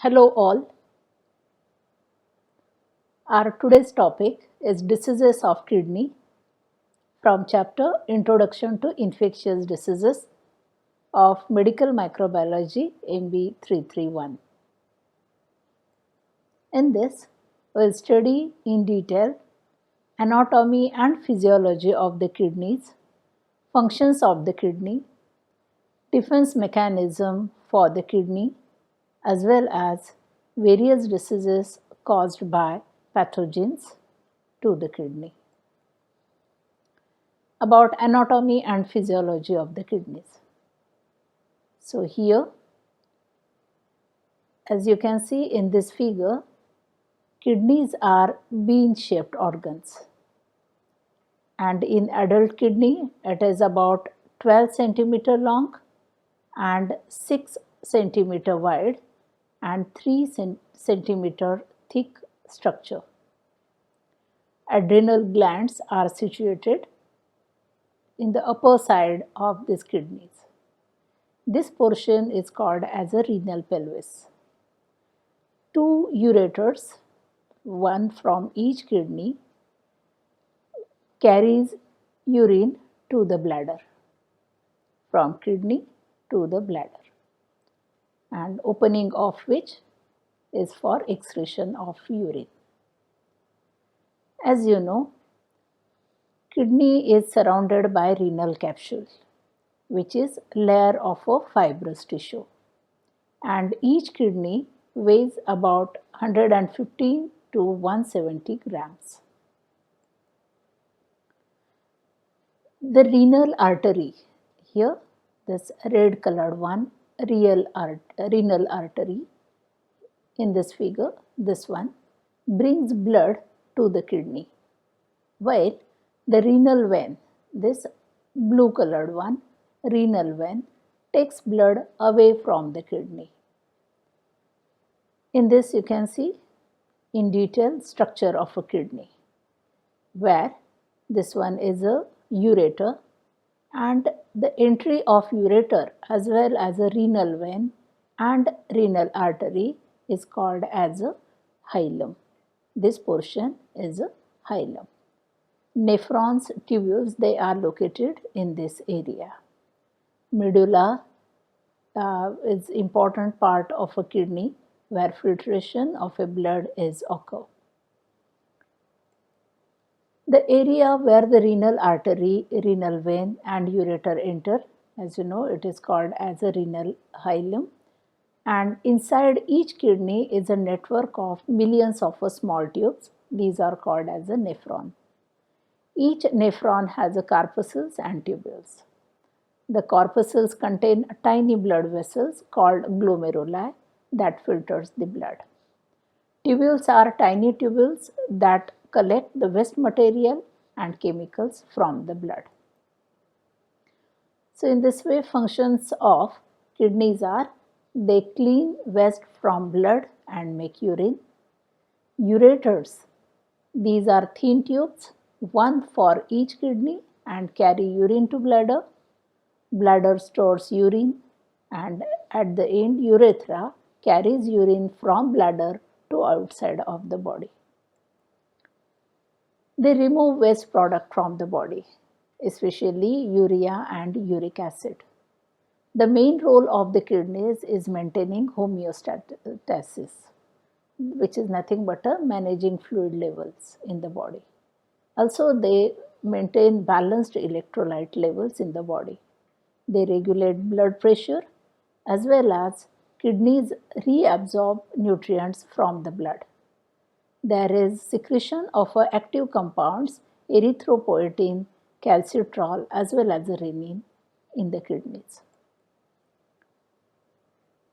Hello all. Our today's topic is diseases of kidney from chapter Introduction to Infectious Diseases of Medical Microbiology MB 331. In this, we'll study in detail anatomy and physiology of the kidneys, functions of the kidney, defense mechanism for the kidney, as well as various diseases caused by pathogens to the kidney. About anatomy and physiology of the kidneys. So here, as you can see in this figure, kidneys are bean-shaped organs. And in adult kidney, it is about 12 centimeter long and 6 centimeter wide and 3 centimeter thick structure. Adrenal glands are situated in the upper side of these kidneys. This portion is called as a renal pelvis. Two ureters, one from each kidney, carries urine to the bladder, from kidney to the bladder, and opening of which is for excretion of urine. As you know, kidney is surrounded by renal capsule, which is layer of a fibrous tissue, and each kidney weighs about 115 to 170 grams. The renal artery, here this red colored one, renal artery in this figure, this one brings blood to the kidney, while the renal vein, this blue colored one, renal vein, takes blood away from the kidney. In this you can see in detail structure of a kidney, where this one is a ureter, and the entry of ureter as well as a renal vein and renal artery is called as a hilum. This portion is a hilum. Nephrons, tubules, they are located in this area. Medulla is important part of a kidney where filtration of a blood is occur. The area where the renal artery, renal vein and ureter enter, as you know, it is called as a renal hilum, and inside each kidney is a network of millions of small tubes. These are called as a nephron. Each nephron has a corpuscles and tubules. The corpuscles contain tiny blood vessels called glomeruli that filters the blood. Tubules are tiny tubules that collect the waste material and chemicals from the blood. So in this way, functions of kidneys are they clean waste from blood and make urine. Ureters, these are thin tubes, one for each kidney, and carry urine to bladder. Bladder stores urine, and at the end urethra carries urine from bladder to outside of the body. They remove waste product from the body, especially urea and uric acid. The main role of the kidneys is maintaining homeostasis, which is nothing but managing fluid levels in the body. Also, they maintain balanced electrolyte levels in the body. They regulate blood pressure as well as kidneys reabsorb nutrients from the blood. There is secretion of active compounds erythropoietin, calcitriol as well as renin in the kidneys.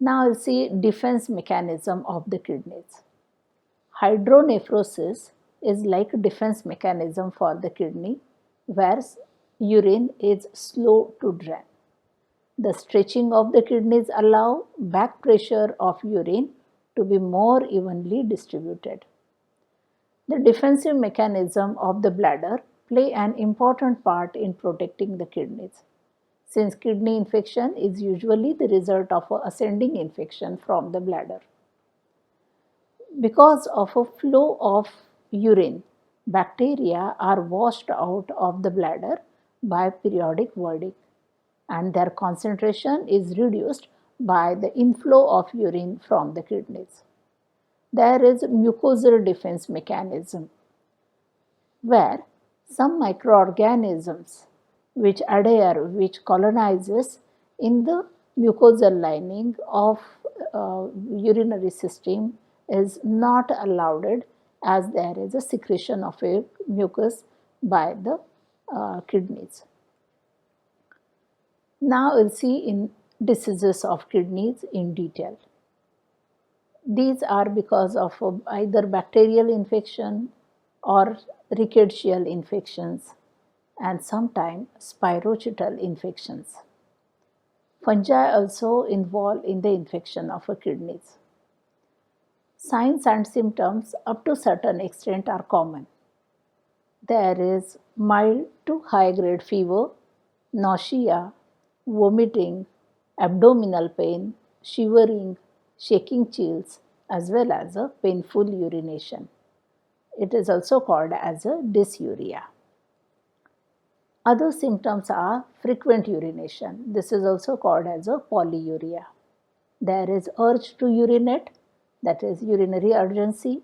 Now we'll see defense mechanism of the kidneys. Hydronephrosis is like a defense mechanism for the kidney where urine is slow to drain. The stretching of the kidneys allow back pressure of urine to be more evenly distributed. The defensive mechanism of the bladder play an important part in protecting the kidneys, since kidney infection is usually the result of an ascending infection from the bladder. Because of a flow of urine, bacteria are washed out of the bladder by periodic voiding, and their concentration is reduced by the inflow of urine from the kidneys. There is mucosal defense mechanism where some microorganisms which adhere, which colonizes in the mucosal lining of urinary system is not allowed, as there is a secretion of a mucus by the kidneys. Now we'll see in diseases of kidneys in detail. These are because of either bacterial infection or rickettsial infections and sometimes spirochetal infections. Fungi also involved in the infection of the kidneys. Signs and symptoms up to certain extent are common. There is mild to high grade fever, nausea, vomiting, abdominal pain, shivering, shaking chills, as well as a painful urination. It is also called as a dysuria. Other symptoms are frequent urination. This is also called as a polyuria. There is urge to urinate, that is urinary urgency,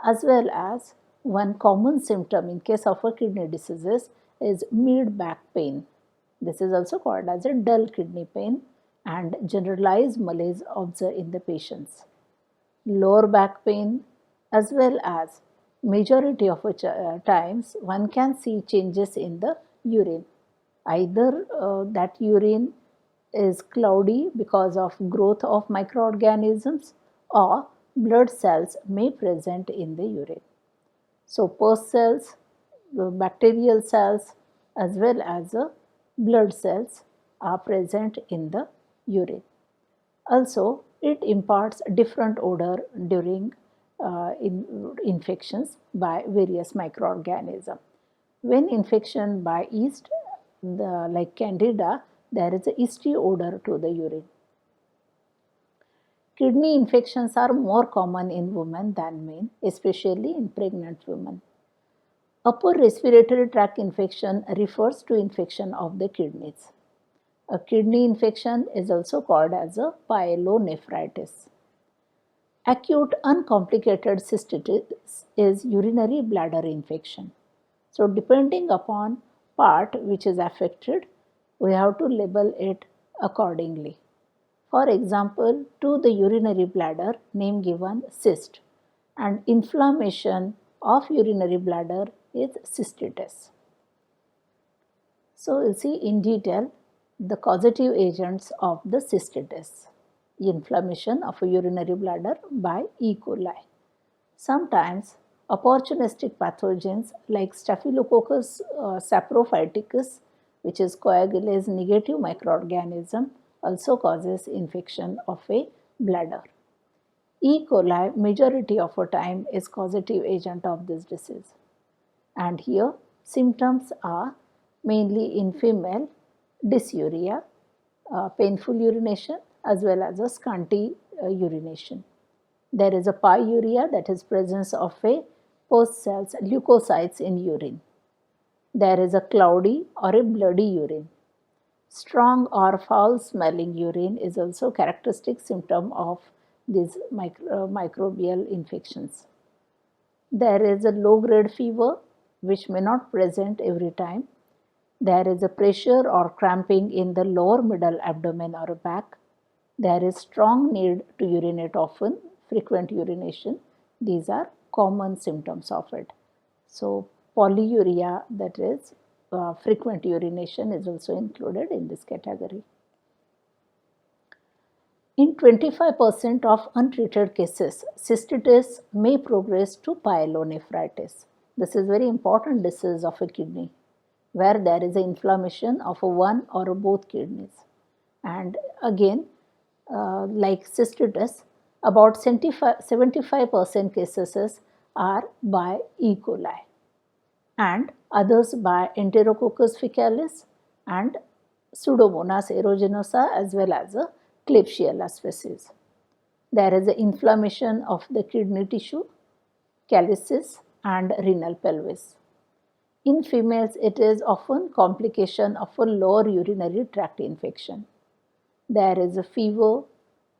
as well as one common symptom in case of a kidney diseases is mid-back pain. This is also called as a dull kidney pain and generalized malaise observed in the patients. Lower back pain, as well as majority of times one can see changes in the urine. Either that urine is cloudy because of growth of microorganisms or blood cells may present in the urine. So pus cells, bacterial cells, as well as blood cells are present in the urine. Also, it imparts different odor during infections by various microorganisms. When infection by yeast, like Candida, there is a yeasty odor to the urine. Kidney infections are more common in women than men, especially in pregnant women. Upper respiratory tract infection refers to infection of the kidneys. A kidney infection is also called as a pyelonephritis. Acute uncomplicated cystitis is urinary bladder infection. So depending upon part which is affected, we have to label it accordingly. For example, to the urinary bladder, name given cyst, and inflammation of urinary bladder is cystitis. So you see in detail the causative agents of the cystitis. Inflammation of a urinary bladder by E. coli. Sometimes opportunistic pathogens like Staphylococcus saprophyticus, which is coagulase negative microorganism, also causes infection of a bladder. E. coli majority of the time is causative agent of this disease. And here symptoms are mainly in female dysuria, painful urination, as well as a scanty urination. There is a pyuria, that is presence of a post cells, leukocytes in urine. There is a cloudy or a bloody urine. Strong or foul smelling urine is also characteristic symptom of these microbial infections. There is a low grade fever which may not present every time. There is a pressure or cramping in the lower middle abdomen or back. There is strong need to urinate often, frequent urination. These are common symptoms of it. So polyuria, that is frequent urination, is also included in this category. In 25% of untreated cases, cystitis may progress to pyelonephritis. This is very important disease of a kidney, where there is an inflammation of one or both kidneys. And again, like cystitis, about 75% cases are by E. coli and others by Enterococcus faecalis and Pseudomonas aeruginosa, as well as a Klebsiella species. There is an inflammation of the kidney tissue, calyces, and renal pelvis. In females, it is often complication of a lower urinary tract infection. There is a fever,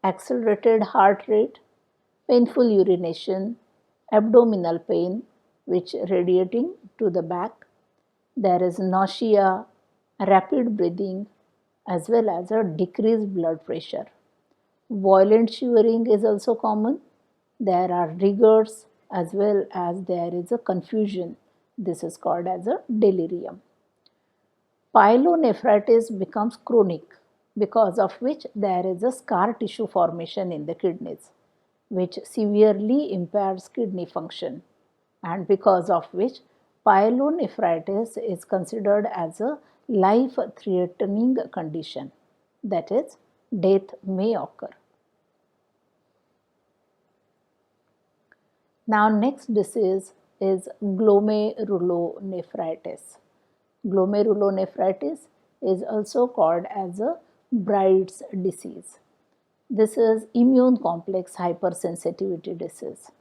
accelerated heart rate, painful urination, abdominal pain, which radiating to the back. There is nausea, rapid breathing, as well as a decreased blood pressure. Violent shivering is also common. There are rigors as well as there is a confusion. This is called as a delirium. Pyelonephritis becomes chronic, because of which there is a scar tissue formation in the kidneys, which severely impairs kidney function, and because of which pyelonephritis is considered as a life-threatening condition, that is, death may occur. Now, next disease is glomerulonephritis. Glomerulonephritis is also called as a Bright's disease. This is immune complex hypersensitivity disease.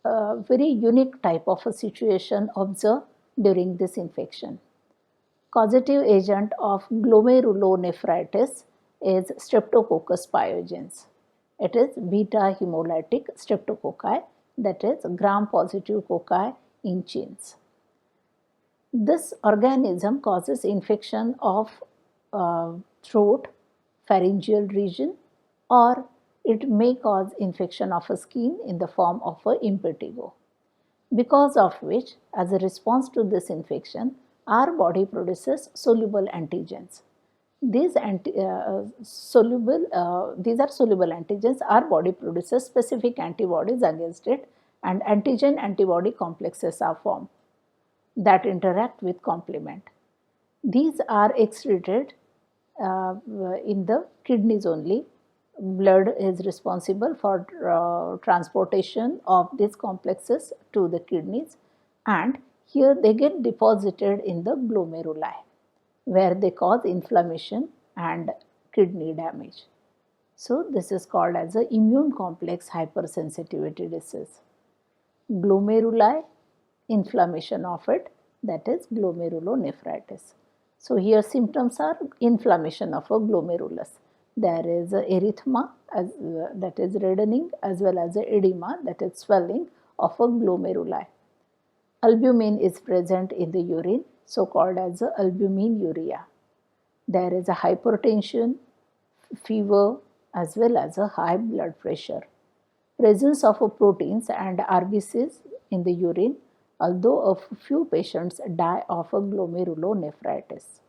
A very unique type of a situation observed during this infection. Causative agent of glomerulonephritis is Streptococcus pyogenes. It is beta hemolytic streptococci, that is gram-positive cocci in chains. This organism causes infection of throat, pharyngeal region, or it may cause infection of a skin in the form of a impetigo. Because of which, as a response to this infection, our body produces soluble antigens. These are soluble antigens. Our body produces specific antibodies against it, and antigen-antibody complexes are formed that interact with complement. These are excreted in the kidneys only. Blood is responsible for transportation of these complexes to the kidneys, and here they get deposited in the glomeruli, where they cause inflammation and kidney damage. So, this is called as a immune complex hypersensitivity disease. Glomeruli, inflammation of it, that is glomerulonephritis. So, here symptoms are inflammation of a glomerulus. There is a erythema, that is reddening, as well as a edema, that is swelling of a glomeruli. Albumin is present in the urine, so called as a albuminuria. There is a hypertension, fever, as well as a high blood pressure. Presence of proteins and RBCs in the urine, although a few patients die of a glomerulonephritis.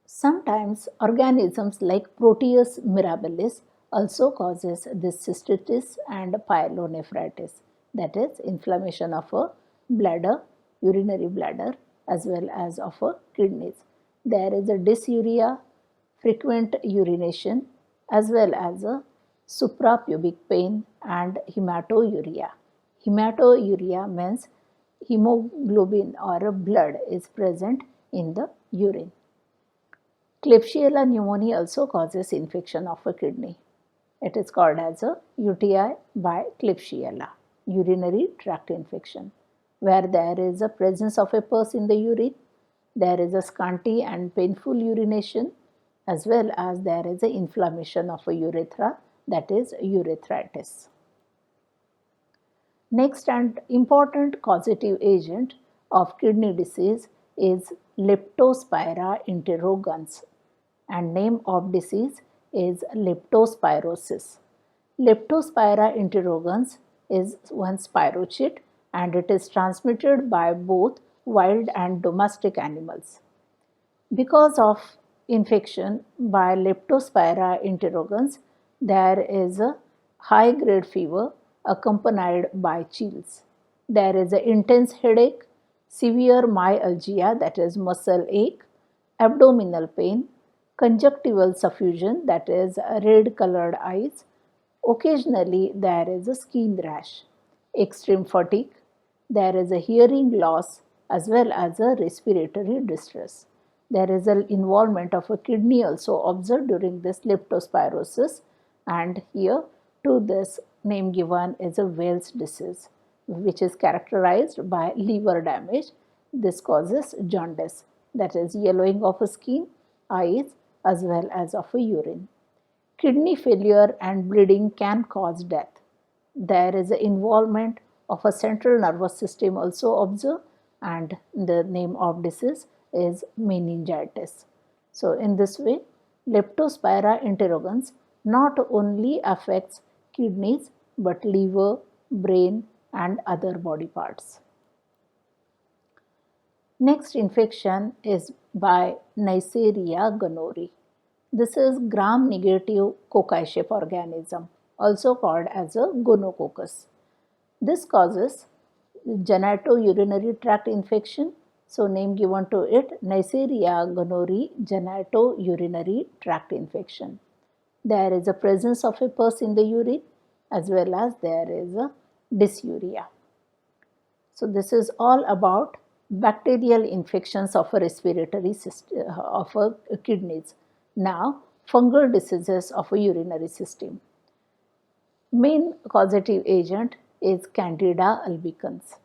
Sometimes organisms like Proteus mirabilis also causes this cystitis and pyelonephritis, that is inflammation of a bladder, urinary bladder, as well as of a kidneys. There is a dysuria, frequent urination, as well as a suprapubic pain and hematuria. Hematuria means hemoglobin or blood is present in the urine. Klebsiella pneumoniae also causes infection of a kidney. It is called as a UTI by Klebsiella, urinary tract infection, where there is a presence of a pus in the urine, there is a scanty and painful urination, as well as there is an inflammation of a urethra, that is urethritis. Next and important causative agent of kidney disease is Leptospira interrogans, and name of disease is leptospirosis. Leptospira interrogans is one spirochete, and it is transmitted by both wild and domestic animals. Because of infection by Leptospira interrogans, there is a high grade fever accompanied by chills. There is an intense headache, severe myalgia, that is muscle ache, abdominal pain, conjunctival suffusion, that is red colored eyes. Occasionally there is a skin rash, extreme fatigue, there is a hearing loss, as well as a respiratory distress. There is an involvement of a kidney also observed during this leptospirosis, and here to this name given is a Wells disease, which is characterized by liver damage. This causes jaundice, that is yellowing of skin, eyes, as well as of a urine. Kidney failure and bleeding can cause death. There is an involvement of a central nervous system also observed, and the name of disease is meningitis. So in this way, Leptospira interrogans not only affects kidneys but liver, brain and other body parts. Next infection is by Neisseria gonorrhoeae. This is gram-negative cocci-shaped organism, also called as a gonococcus. This causes genitourinary tract infection. So, name given to it, Neisseria gonorrhoeae genitourinary tract infection. There is a presence of a pus in the urine as well as there is a dysuria. So, this is all about bacterial infections of a respiratory system, of a kidneys. Now, fungal diseases of a urinary system. Main causative agent is Candida albicans,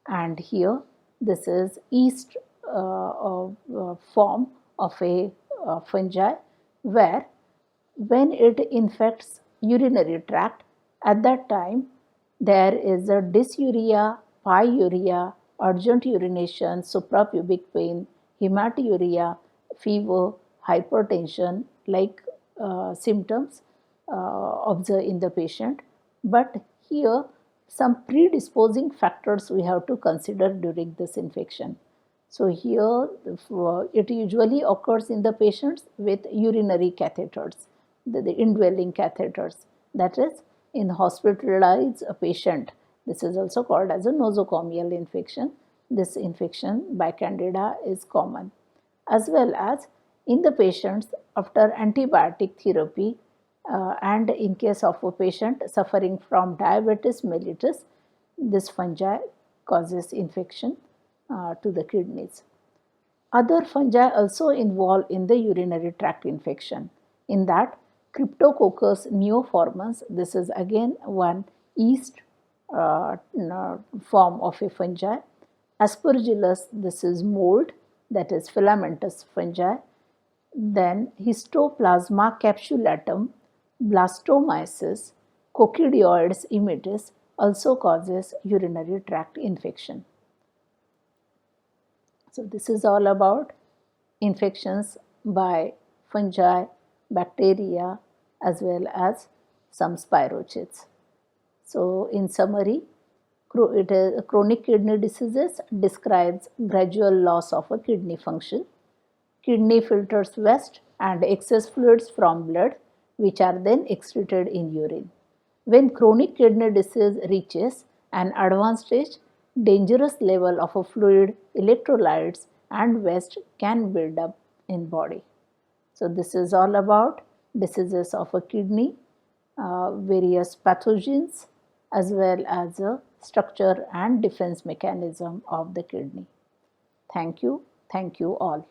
and here this is yeast form of a fungi where when it infects urinary tract, at that time there is a dysuria, pyuria, urgent urination, suprapubic pain, hematuria, fever, hypertension like symptoms observed in the patient. But here some predisposing factors we have to consider during this infection. So here it usually occurs in the patients with urinary catheters, the indwelling catheters, that is in hospitalized patient. This is also called as a nosocomial infection. This infection by Candida is common, as well as in the patients after antibiotic therapy and in case of a patient suffering from diabetes mellitus, this fungi causes infection to the kidneys. Other fungi also involved in the urinary tract infection. In that, Cryptococcus neoformans, this is again one yeast form of a fungi. Aspergillus, this is mold, that is filamentous fungi. Then Histoplasma capsulatum, Blastomyces, Coccidioides immitis also causes urinary tract infection. So, this is all about infections by fungi, bacteria as well as some spirochetes. So, in summary, chronic kidney diseases describes gradual loss of a kidney function. Kidney filters waste and excess fluids from blood, which are then excreted in urine. When chronic kidney disease reaches an advanced stage, dangerous level of a fluid, electrolytes and waste can build up in body. So this is all about diseases of a kidney, various pathogens as well as a structure and defense mechanism of the kidney. Thank you all.